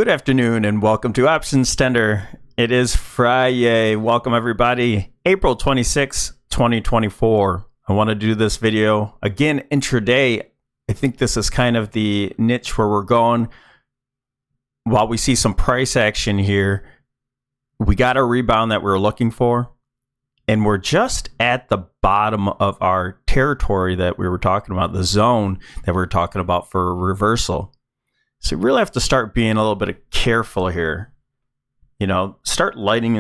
Good afternoon and welcome to Options Tender. It is Friday. Welcome everybody. April 26, 2024. I want to do this video again intraday. I think this is kind of the niche where we're going. While we see some price action here, we got a rebound that we were looking for. And we're just at the bottom of our territory that we were talking about, the zone that we were talking about for a reversal. So you really have to start being a little bit careful here. You know, start lightening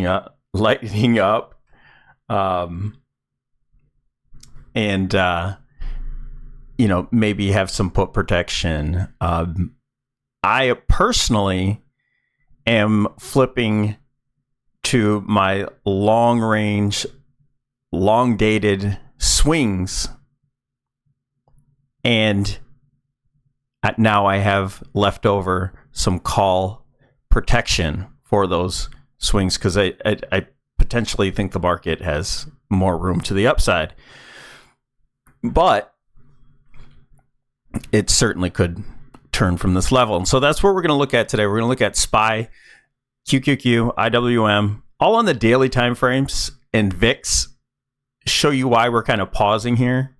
up, and maybe have some put protection. I personally am flipping to my long range, long dated swings, and now I have left over some call protection for those swings because I potentially think the market has more room to the upside. But it certainly could turn from this level. And so that's what we're going to look at today. We're going to look at SPY, QQQ, IWM, all on the daily time frames, and VIX, show you why we're kind of pausing here,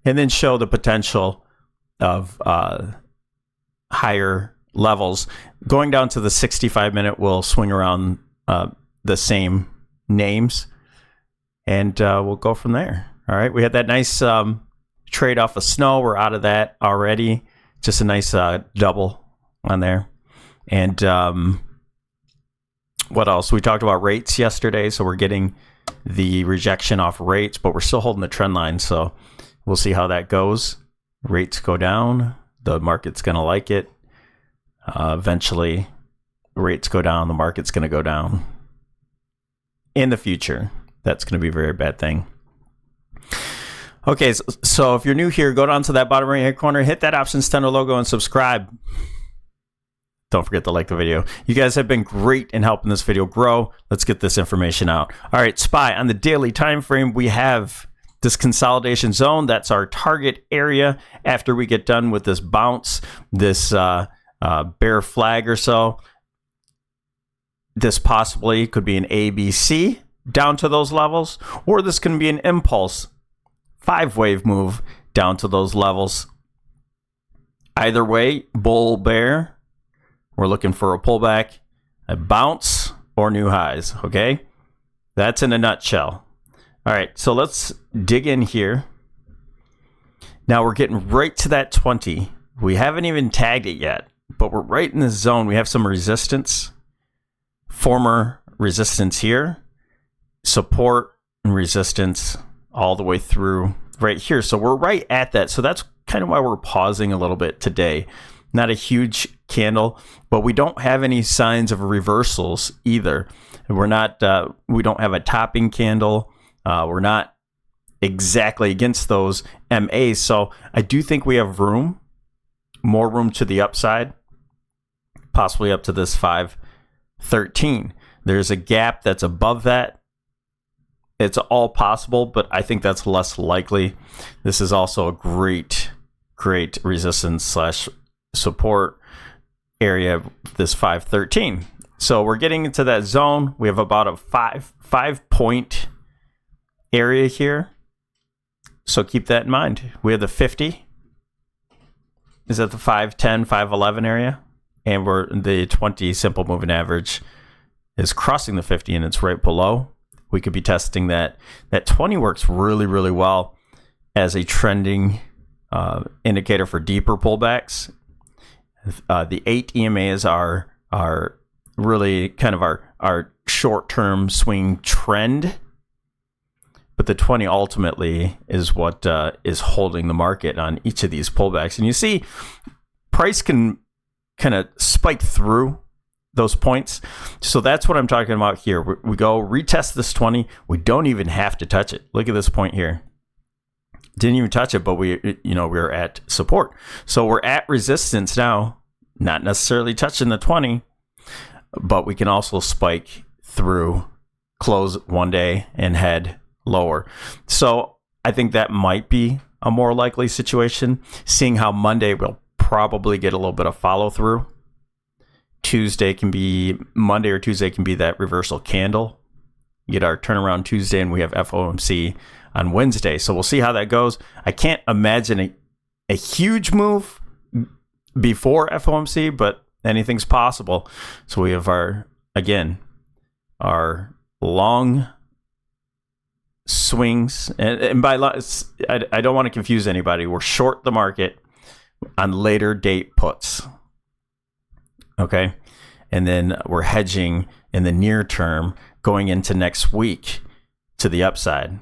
and then show the potential of higher levels. Going down to the 65-minute, we'll swing around the same names, and we'll go from there. All right, we had that nice trade off of snow. We're out of that already. Just a nice double on there. And what else? We talked about rates yesterday, so we're getting the rejection off rates, but we're still holding the trend line, so we'll see how that goes. Rates go down, the market's going to like it. Eventually, rates go down, the market's going to go down. In the future, that's going to be a very bad thing. Okay, so if you're new here, go down to that bottom right-hand corner, hit that Options Tender logo, and subscribe. Don't forget to like the video. You guys have been great in helping this video grow. Let's get this information out. All right, SPY, on the daily time frame, we have this consolidation zone. That's our target area after we get done with this bounce, this bear flag or so. This possibly could be an ABC down to those levels, or this can be an impulse 5-wave move down to those levels. Either way, bull, bear, we're looking for a pullback, a bounce, or new highs, okay? That's in a nutshell. All right, so let's dig in here. Now we're getting right to that 20. We haven't even tagged it yet, but we're right in the zone. We have some resistance, former resistance here, support and resistance all the way through right here. So we're right at that. So that's kind of why we're pausing a little bit today. Not a huge candle, but we don't have any signs of reversals either. We're not, we don't have a topping candle. We're not exactly against those MAs. So I do think we have room, more room to the upside, possibly up to this 513. There's a gap that's above that. It's all possible, but I think that's less likely. This is also a great resistance slash support area, this 513. So we're getting into that zone. We have about a five point area here. So keep that in mind. We have the 50 is at the 510, 511 area. And we're the 20 simple moving average is crossing the 50 and it's right below. We could be testing that. That 20 works really, really well as a trending indicator for deeper pullbacks. The 8 EMAs are really kind of our short-term swing trend. But the 20 ultimately is what is holding the market on each of these pullbacks. And you see price can kind of spike through those points. So that's what I'm talking about here. We go retest this 20. We don't even have to touch it. Look at this point here. Didn't even touch it, but we're at support. So we're at resistance now, not necessarily touching the 20, but we can also spike through, close one day and head lower. So I think that might be a more likely situation, seeing how Monday will probably get a little bit of follow through. Tuesday can be, Monday or Tuesday can be that reversal candle. You get our turnaround Tuesday, and we have FOMC on Wednesday. So we'll see how that goes. I can't imagine a huge move before FOMC, but anything's possible. So we have our long swings. And by I don't want to confuse anybody. We're short the market on later date puts. Okay. And then we're hedging in the near term going into next week to the upside,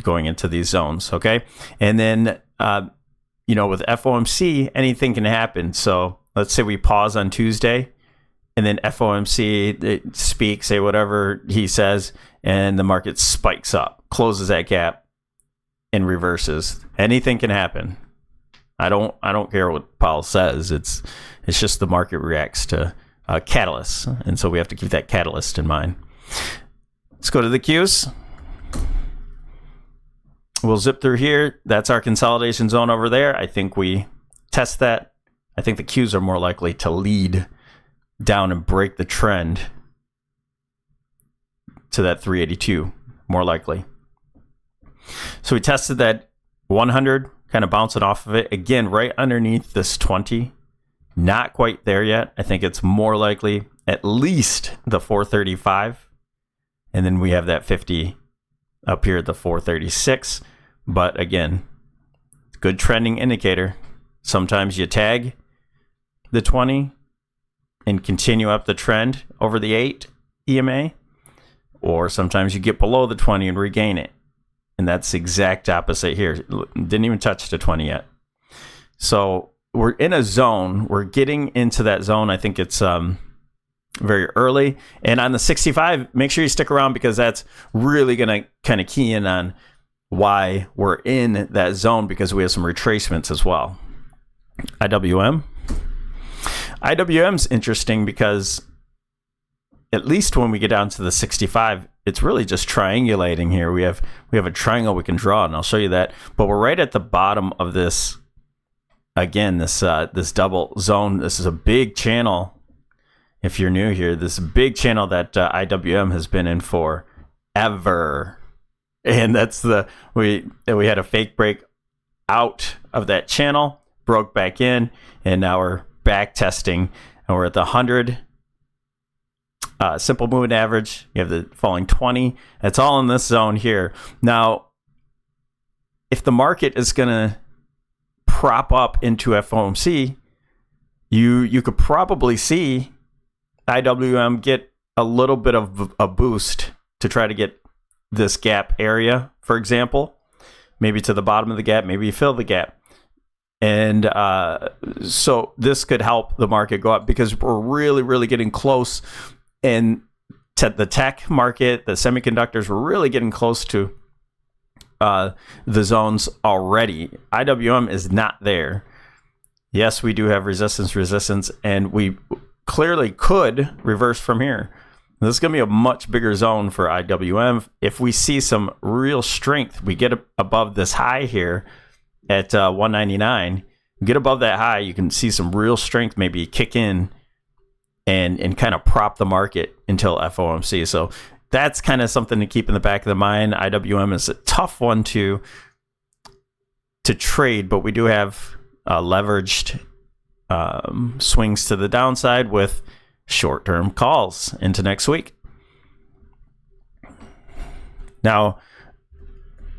going into these zones. Okay. And then, with FOMC, anything can happen. So let's say we pause on Tuesday, and then FOMC speaks, say whatever he says, and the market spikes up, closes that gap, and reverses. Anything can happen. I don't care what Powell says. It's just the market reacts to catalysts, and so we have to keep that catalyst in mind. Let's go to the Qs. We'll zip through here. That's our consolidation zone over there. I think we test that. I think the Qs are more likely to lead down and break the trend to that 382, more likely. So we tested that 100, kind of bouncing off of it. Again, right underneath this 20. Not quite there yet. I think it's more likely at least the 435. And then we have that 50 up here at the 436. But again, good trending indicator. Sometimes you tag the 20 and continue up the trend over the 8 EMA. Or sometimes you get below the 20 and regain it. And that's the exact opposite here. Didn't even touch the 20 yet. So we're in a zone. We're getting into that zone. I think it's very early. And on the 65, make sure you stick around, because that's really going to kind of key in on why we're in that zone, because we have some retracements as well. IWM. IWM's interesting because at least when we get down to the 65, it's really just triangulating here. We have a triangle we can draw, and I'll show you that. But we're right at the bottom of this. Again, this double zone. This is a big channel. If you're new here, this is a big channel that IWM has been in forever. And that's we had a fake break out of that channel, broke back in, and now we're back testing, and we're at the 100 simple moving average. You have the falling 20. It's all in this zone here. Now, if the market is going to prop up into FOMC, you could probably see IWM get a little bit of a boost to try to get this gap area, for example, maybe to the bottom of the gap, maybe fill the gap. And so this could help the market go up, because we're really, really getting close. And the tech market, the semiconductors, we're really getting close to the zones already. IWM is not there. Yes, we do have resistance, and we clearly could reverse from here. This is going to be a much bigger zone for IWM. If we see some real strength, we get above this high here at 199. Get above that high, you can see some real strength maybe kick in and kind of prop the market until FOMC. So that's kind of something to keep in the back of the mind. IWM is a tough one to trade, but we do have leveraged swings to the downside with short-term calls into next week. Now,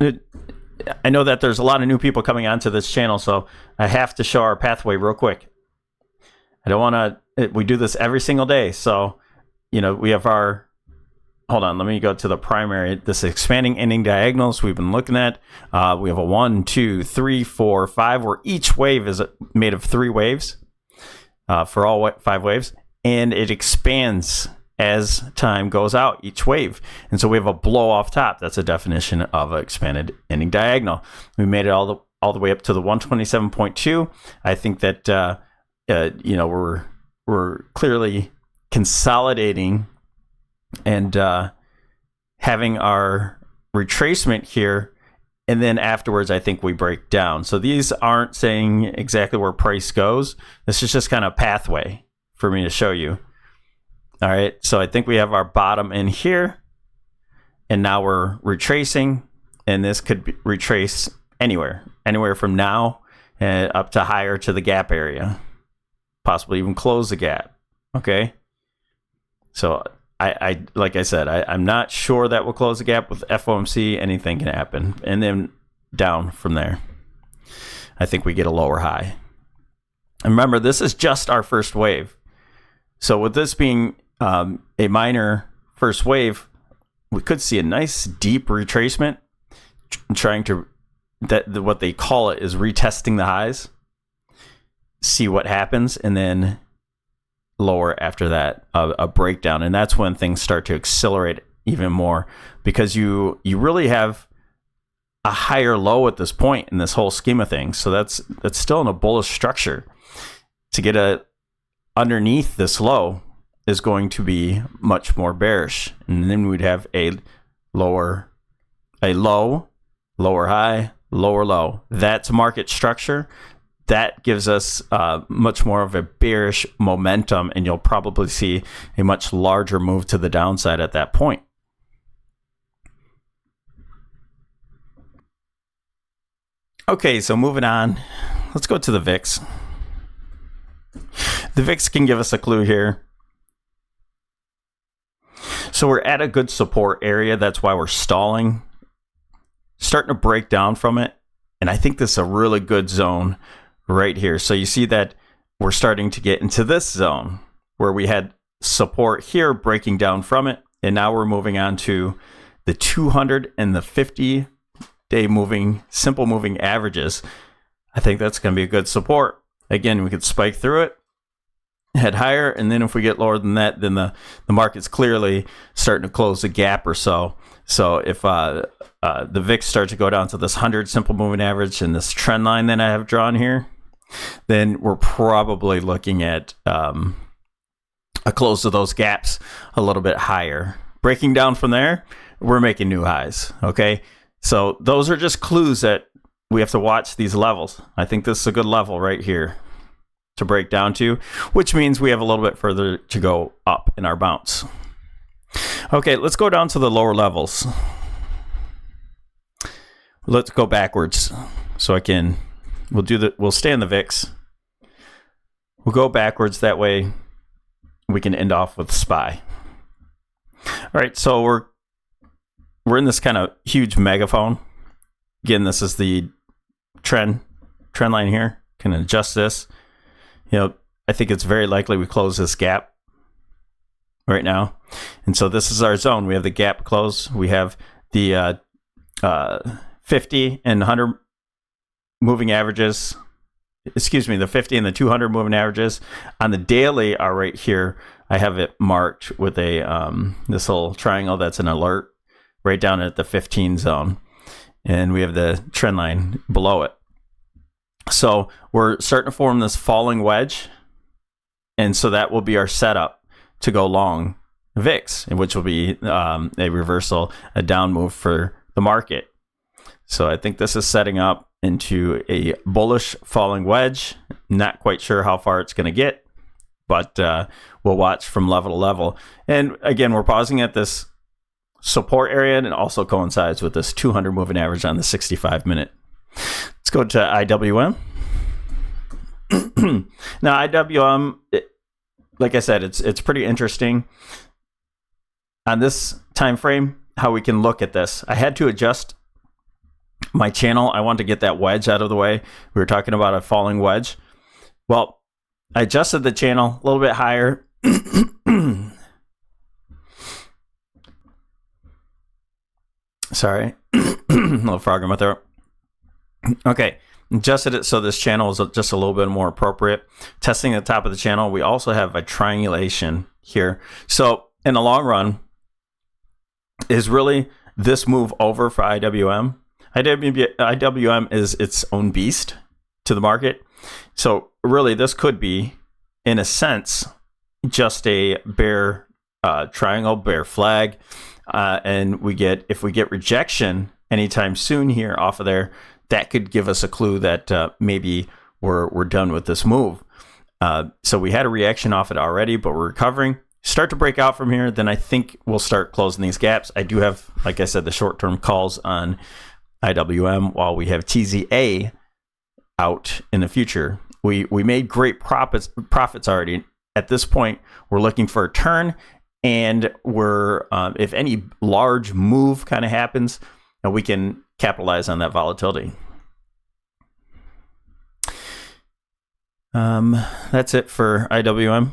I know that there's a lot of new people coming onto this channel, so I have to show our pathway real quick. I don't want to, we do this every single day. So, we have our, hold on, let me go to the primary, this expanding ending diagonals we've been looking at. We have a 1, 2, 3, 4, 5, where each wave is made of 3 waves for all 5 waves. And it expands as time goes out, each wave. And so we have a blow off top. That's a definition of an expanded ending diagonal. We made it all the way up to the 127.2. I think that we're clearly consolidating and having our retracement here. And then afterwards, I think we break down. So these aren't saying exactly where price goes. This is just kind of a pathway for me to show you. All right, so I think we have our bottom in here, and now we're retracing, and this could retrace anywhere from now up to higher to the gap area, possibly even close the gap. Okay, so I like I said, I'm not sure that will close the gap. With FOMC, anything can happen, and then down from there. I think we get a lower high. And remember, this is just our first wave. So with this being a minor first wave, we could see a nice deep retracement, trying to, what they call it is retesting the highs, see what happens, and then lower after that, a breakdown. And that's when things start to accelerate even more, because you really have a higher low at this point in this whole scheme of things. So that's still in a bullish structure. To get underneath this low is going to be much more bearish, and then we'd have a low, lower high, lower low. That's market structure. That gives us much more of a bearish momentum, and you'll probably see a much larger move to the downside at that point. Okay, so moving on, let's go to the VIX. The VIX can give us a clue here. So we're at a good support area. That's why we're stalling. Starting to break down from it. And I think this is a really good zone right here. So you see that we're starting to get into this zone where we had support here breaking down from it. And now we're moving on to the 200 and the 50-day moving, simple moving averages. I think that's going to be a good support. Again, we could spike through it, head higher, and then if we get lower than that, then the market's clearly starting to close the gap or so. So if the VIX starts to go down to this 100 simple moving average and this trend line that I have drawn here, then we're probably looking at a close to those gaps a little bit higher. Breaking down from there, we're making new highs, okay? So those are just clues that we have to watch these levels. I think this is a good level right here to break down to, which means we have a little bit further to go up in our bounce. Okay, let's go down to the lower levels. Let's go backwards. So we'll stay in the VIX. We'll go backwards, that way we can end off with SPY. All right, so we're in this kind of huge megaphone. Again, this is the trend line here. Can adjust this. I think it's very likely we close this gap right now. And so this is our zone. We have the gap close. We have the 50 and 100 moving averages. Excuse me, the 50 and the 200 moving averages. On the daily are right here. I have it marked with a this little triangle that's an alert right down at the 15 zone. And we have the trend line below it. So we're starting to form this falling wedge. And so that will be our setup to go long VIX, which will be a reversal, a down move for the market. So I think this is setting up into a bullish falling wedge. Not quite sure how far it's going to get, but we'll watch from level to level. And again, we're pausing at this support area, and it also coincides with this 200 moving average on the 65-minute. Let's go to IWM. Now, IWM, like I said, it's pretty interesting on this time frame how we can look at this. I had to adjust my channel. I wanted to get that wedge out of the way. We were talking about a falling wedge. Well, I adjusted the channel a little bit higher. Sorry, a little frog in my throat. Okay, adjusted it so this channel is just a little bit more appropriate. Testing the top of the channel, we also have a triangulation here. So in the long run, is really this move over for IWM? IWM is its own beast to the market. So really, this could be, in a sense, just a bear triangle, bear flag. And if we get rejection anytime soon here off of there, that could give us a clue that maybe we're done with this move. So we had a reaction off it already, but we're recovering. Start to break out from here, then I think we'll start closing these gaps. I do have, like I said, the short-term calls on IWM while we have TZA out in the future. We made great profits already. At this point, we're looking for a turn, and we're if any large move kind of happens, we can capitalize on that volatility. That's it for IWM.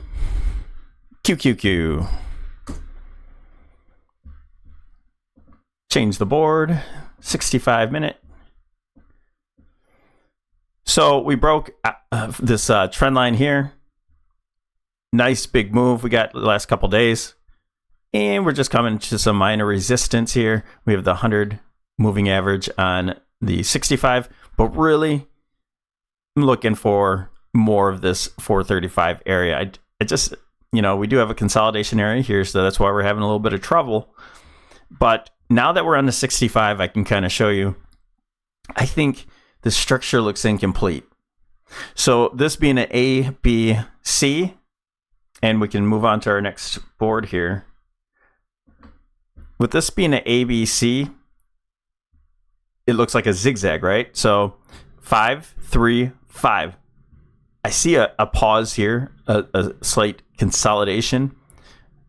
QQQ. Change the board. 65-minute. So we broke this trend line here. Nice big move we got the last couple days. And we're just coming to some minor resistance here. We have the 100 moving average on the 65. But really, I'm looking for more of this 435 area. I just... we do have a consolidation area here, so that's why we're having a little bit of trouble. But now that we're on the 65, I can kind of show you. I think the structure looks incomplete. So this being an A, B, C, and we can move on to our next board here. With this being an A, B, C, it looks like a zigzag, right? So 5, 3, 5. I see a pause here, a slight consolidation.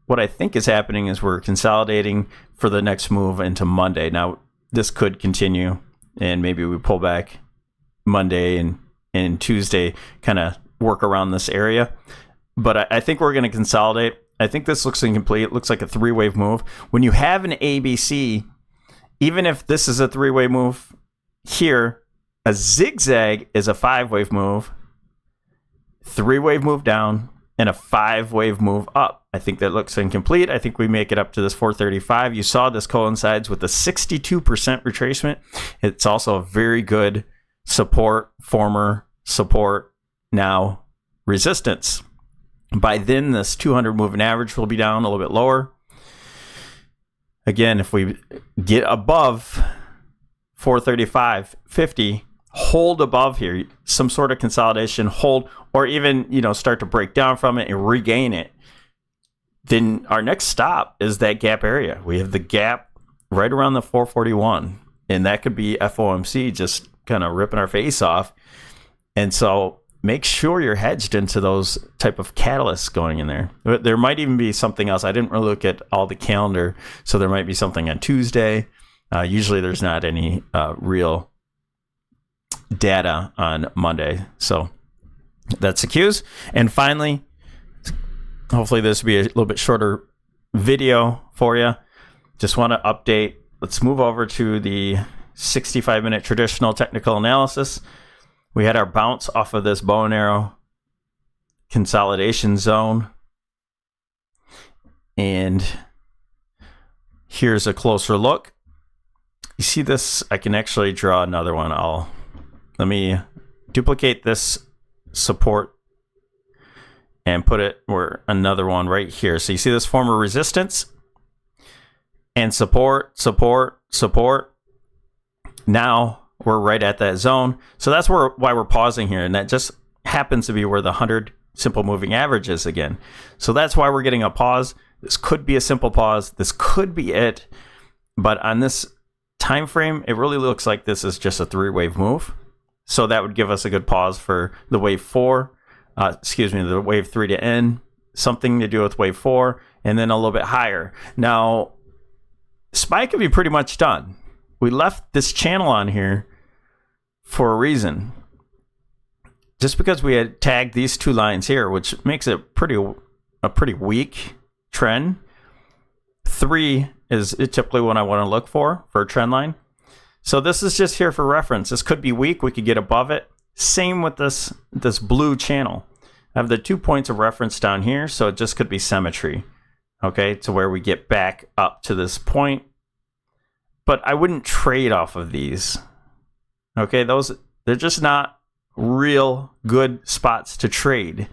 What I think is happening is we're consolidating for the next move into Monday. Now, this could continue, and maybe we pull back Monday and Tuesday, kind of work around this area. But I think we're going to consolidate. I think this looks incomplete. It looks like a three-wave move. When you have an ABC, even if this is a three-wave move here, a zigzag is a five-wave move. Three-wave move down and a five-wave move up. I think that looks incomplete. I think we make it up to this 435. You saw this coincides with a 62% retracement. It's also a very good support, former support, now resistance. By then, this 200 moving average will be down a little bit lower. Again, if we get above 435.50, hold above here, some sort of consolidation, hold, or even, start to break down from it and regain it, then our next stop is that gap area. We have the gap right around the 441, and that could be FOMC just kind of ripping our face off. And so make sure you're hedged into those type of catalysts going in there. There might even be something else. I didn't really look at all the calendar, so there might be something on Tuesday. Usually there's not any real data on Monday. So that's the cues. And finally, hopefully this will be a little bit shorter video for you. Just want to update. Let's move over to the 65-minute traditional technical analysis. We had our bounce off of this bow and arrow consolidation zone. And here's a closer look. You see this? I can actually draw another one. Let me duplicate this support and put it where another one right here. So you see this former resistance and support, support, support. Now we're right at that zone. So that's why we're pausing here. And that just happens to be where the 100 simple moving average is again. So that's why we're getting a pause. This could be a simple pause. This could be it. But on this time frame, it really looks like this is just a three-wave move. So that would give us a good pause for the wave 4. The wave 3 to end. Something to do with wave 4. And then a little bit higher. Now, SPY could be pretty much done. We left this channel on here for a reason. Just because we had tagged these two lines here, which makes it a pretty weak trend. 3 is typically what I want to look for a trend line. So this is just here for reference. This could be weak. We could get above it. Same with this blue channel. I have the 2 points of reference down here, so it just could be symmetry. Okay, to where we get back up to this point. But I wouldn't trade off of these. Okay, they're just not real good spots to trade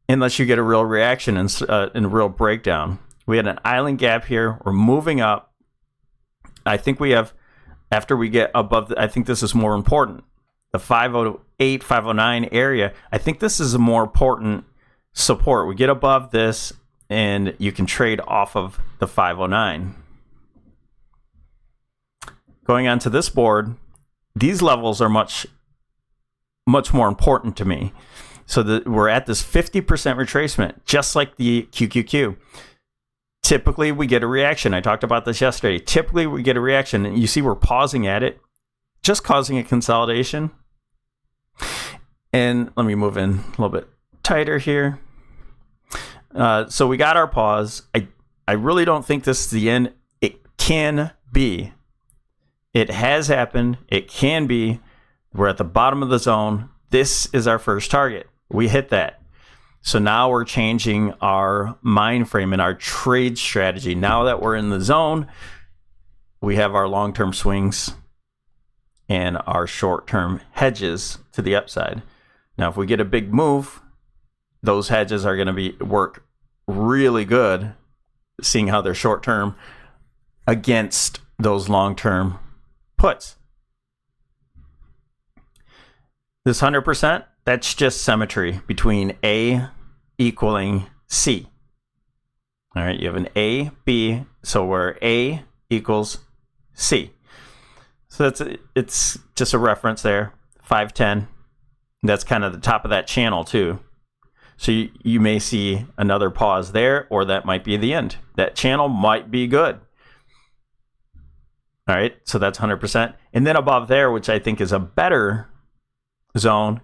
unless you get a real reaction and a real breakdown. We had an island gap here. We're moving up. I think we have, after we get above, I think this is more important. the 508, 509 area, I think this is a more important support. We get above this and you can trade off of the 509. Going on to this board, these levels are much more important to me. So we're at this 50% retracement, just like the QQQ. Typically, we get a reaction. I talked about this yesterday. Typically, we get a reaction, and you see we're pausing at it, just causing a consolidation. And let me move in a little bit tighter here. So we got our pause. I really don't think this is the end. It can be. It has happened. It can be. We're at the bottom of the zone. This is our first target. We hit that. So now we're changing our mind frame and our trade strategy. Now that we're in the zone, we have our long-term swings and our short-term hedges to the upside. Now, if we get a big move, those hedges are going to work really good, seeing how they're short-term against those long-term puts. This 100%, that's just symmetry between A equaling C. All right, you have an A, B, so where A equals C. So it's just a reference there, 510. That's kind of the top of that channel too. So you may see another pause there, or that might be the end. That channel might be good. All right, so that's 100%. And then above there, which I think is a better zone,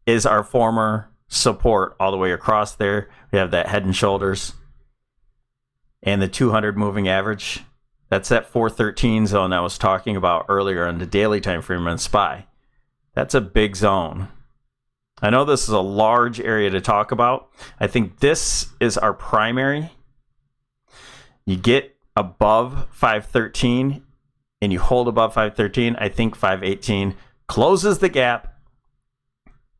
is our former support all the way across there. We have that head and shoulders and the 200 moving average. That's that 413 zone I was talking about earlier on the daily time frame on SPY. That's a big zone. I know this is a large area to talk about. I think this is our primary. You get above 513 and you hold above 513. I think 518 closes the gap.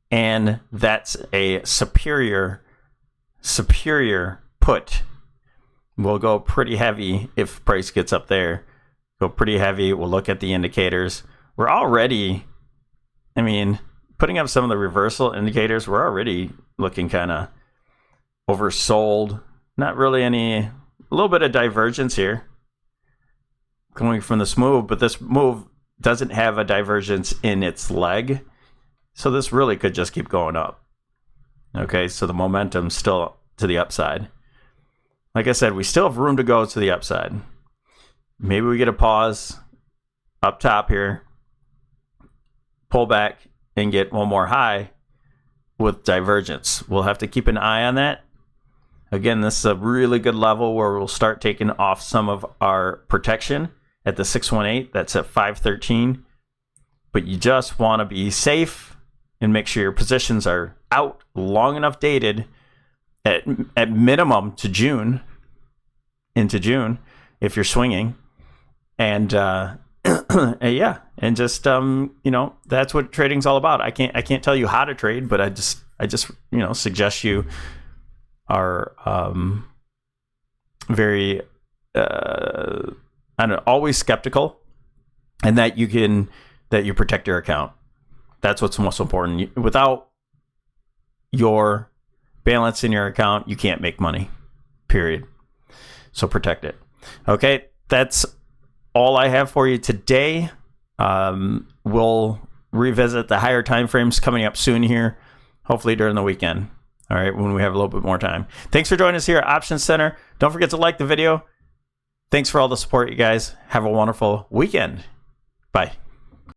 And that's a superior put. We'll go pretty heavy if price gets up there. Go pretty heavy. We'll look at the indicators. We're already, putting up some of the reversal indicators, we're already looking kind of oversold. Not really a little bit of divergence here going from this move, but this move doesn't have a divergence in its leg. So this really could just keep going up. Okay, so the momentum's still to the upside. Like I said, we still have room to go to the upside. Maybe we get a pause up top here, pull back, and get one more high with divergence. We'll have to keep an eye on that. Again, this is a really good level where we'll start taking off some of our protection at the 618. That's at 513. But you just want to be safe and make sure your positions are out long enough dated at minimum to June, into June, if you're swinging. And yeah, and just that's what trading's all about. I can't tell you how to trade, but I just suggest you are very always skeptical, and that you protect your account. That's what's most important. Without your balance in your account, you can't make money, period. So protect it. Okay, that's all I have for you today. We'll revisit the higher time frames coming up soon here, hopefully during the weekend. All right, when we have a little bit more time. Thanks for joining us here at Options Center. Don't forget to like the video. Thanks for all the support, you guys. Have a wonderful weekend. Bye.